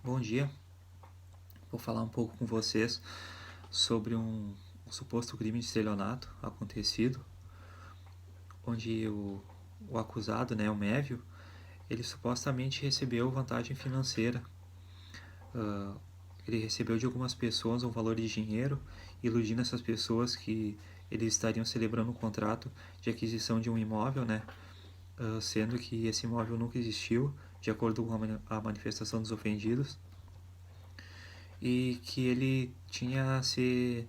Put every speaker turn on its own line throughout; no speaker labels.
Bom dia, vou falar um pouco com vocês sobre um suposto crime de estelionato acontecido, onde o acusado, o Mévio, ele supostamente recebeu vantagem financeira. Uh, Ele recebeu de algumas pessoas um valor de dinheiro, iludindo essas pessoas que eles estariam celebrando um contrato de aquisição de um imóvel, sendo que esse imóvel nunca existiu, de acordo com a manifestação dos ofendidos, e que ele tinha se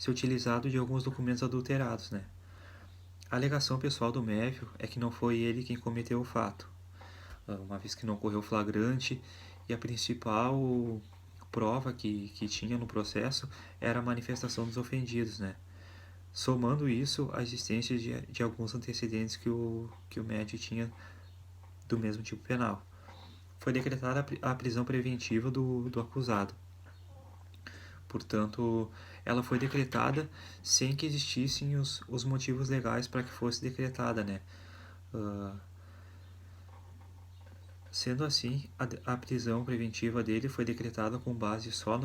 utilizado de alguns documentos adulterados. A alegação pessoal do Mévio é que não foi ele quem cometeu o fato, uma vez que não ocorreu flagrante, e a principal prova que tinha no processo era a manifestação dos ofendidos, somando isso a existência de alguns antecedentes que o Médio tinha do mesmo tipo penal. Foi decretada a prisão preventiva do acusado. Portanto, ela foi decretada sem que existissem os motivos legais para que fosse decretada, Uh, Sendo assim, a prisão preventiva dele foi decretada com base só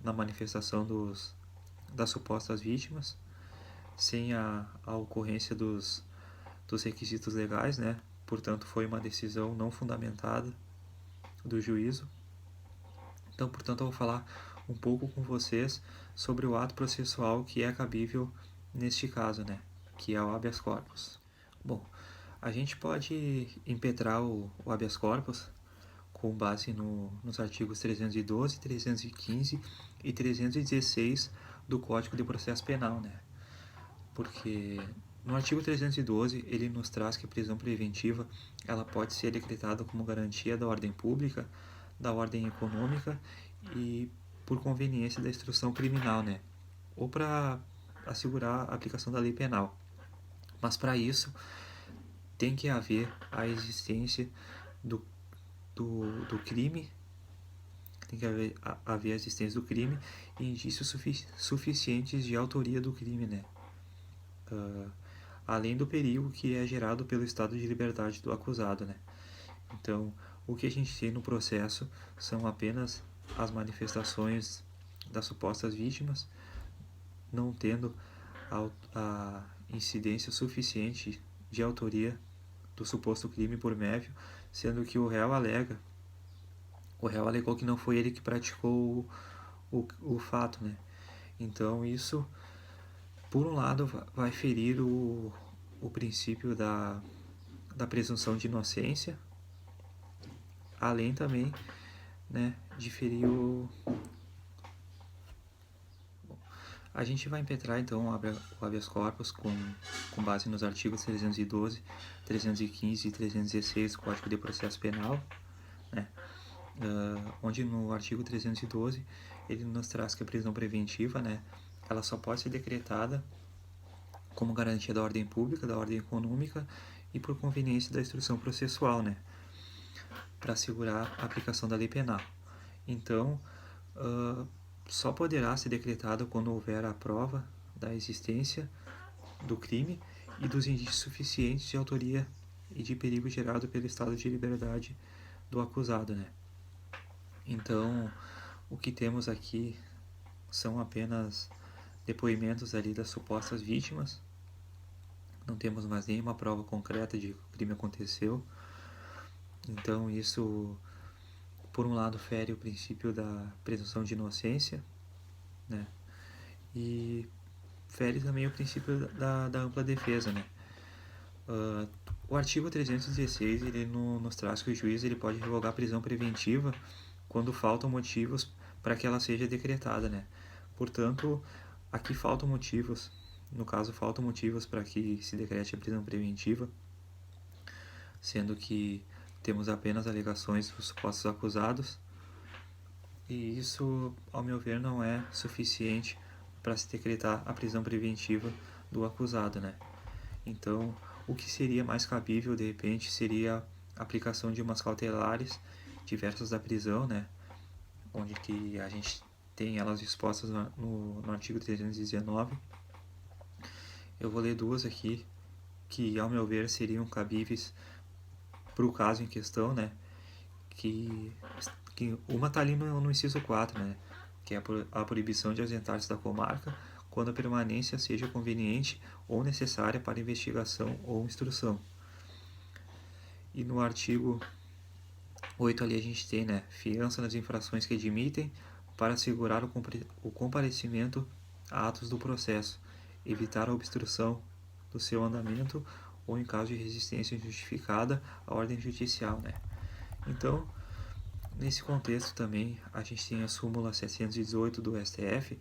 na manifestação das supostas vítimas, sem a ocorrência dos requisitos legais, Portanto, foi uma decisão não fundamentada do juízo. Então, portanto, eu vou falar um pouco com vocês sobre o ato processual que é cabível neste caso, Que é o habeas corpus. Bom, a gente pode impetrar o habeas corpus com base nos artigos 312, 315 e 316 do Código de Processo Penal, Porque no artigo 312 ele nos traz que a prisão preventiva ela pode ser decretada como garantia da ordem pública, da ordem econômica e por conveniência da instrução criminal, Ou para assegurar a aplicação da lei penal. Mas para isso tem que haver a existência do crime, tem que haver a existência do crime e indícios suficientes de autoria do crime, além do perigo que é gerado pelo estado de liberdade do acusado, Então, o que a gente tem no processo são apenas as manifestações das supostas vítimas, não tendo a incidência suficiente de autoria do suposto crime por Mévio, sendo que o réu alegou que não foi ele que praticou o fato, Então isso, por um lado, vai ferir o princípio da presunção de inocência, além também, de ferir A gente vai impetrar então o habeas corpus com base nos artigos 312, 315 e 316 do Código de Processo Penal, onde no artigo 312 ele nos traz que a prisão preventiva, ela só pode ser decretada como garantia da ordem pública, da ordem econômica e por conveniência da instrução processual, para assegurar a aplicação da lei penal. Então, só poderá ser decretada quando houver a prova da existência do crime e dos indícios suficientes de autoria e de perigo gerado pelo estado de liberdade do acusado, Então, o que temos aqui são apenas depoimentos ali das supostas vítimas. Não temos mais nenhuma prova concreta de que o crime aconteceu. Então, isso, por um lado, fere o princípio da presunção de inocência, E fere também o princípio da ampla defesa, O artigo 316 ele nos traz que o juiz ele pode revogar a prisão preventiva quando faltam motivos para que ela seja decretada, Portanto, aqui faltam motivos, no caso faltam motivos para que se decrete a prisão preventiva, sendo que temos apenas alegações dos supostos acusados, e isso, ao meu ver, não é suficiente para se decretar a prisão preventiva do acusado, Então, o que seria mais cabível, de repente, seria a aplicação de umas cautelares diversas da prisão, Onde que a gente tem elas dispostas no artigo 319. Eu vou ler duas aqui, que, ao meu ver, seriam cabíveis para o caso em questão, que que uma está ali no inciso 4, né? Que é a proibição de ausentar-se da comarca quando a permanência seja conveniente ou necessária para investigação ou instrução. E no artigo 8 ali a gente tem, né, fiança nas infrações que admitem para assegurar o comparecimento a atos do processo, evitar a obstrução do seu andamento ou em caso de resistência injustificada à ordem judicial, né. Então, nesse contexto também, a gente tem a súmula 718 do STF,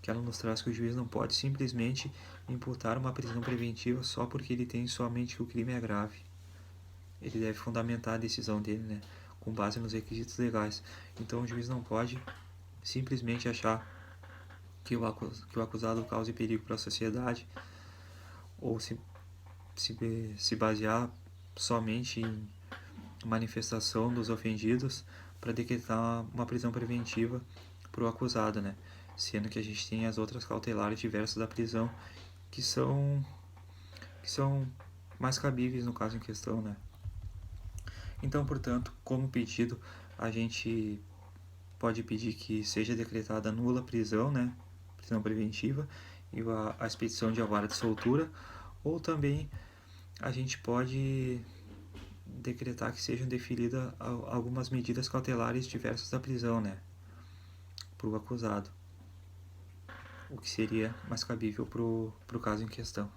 que ela nos traz que o juiz não pode simplesmente imputar uma prisão preventiva só porque ele tem somente que o crime é grave. Ele deve fundamentar a decisão dele, né, com base nos requisitos legais. Então o juiz não pode simplesmente achar que o acusado cause perigo para a sociedade ou se basear somente em manifestação dos ofendidos para decretar uma prisão preventiva para o acusado, né? Sendo que a gente tem as outras cautelares diversas da prisão que são mais cabíveis no caso em questão, né? Então, portanto, como pedido, a gente pode pedir que seja decretada nula a prisão, né? Prisão preventiva e a expedição de alvará de soltura, ou também a gente pode decretar que sejam deferidas algumas medidas cautelares diversas da prisão, né? Para o acusado, o que seria mais cabível para o caso em questão.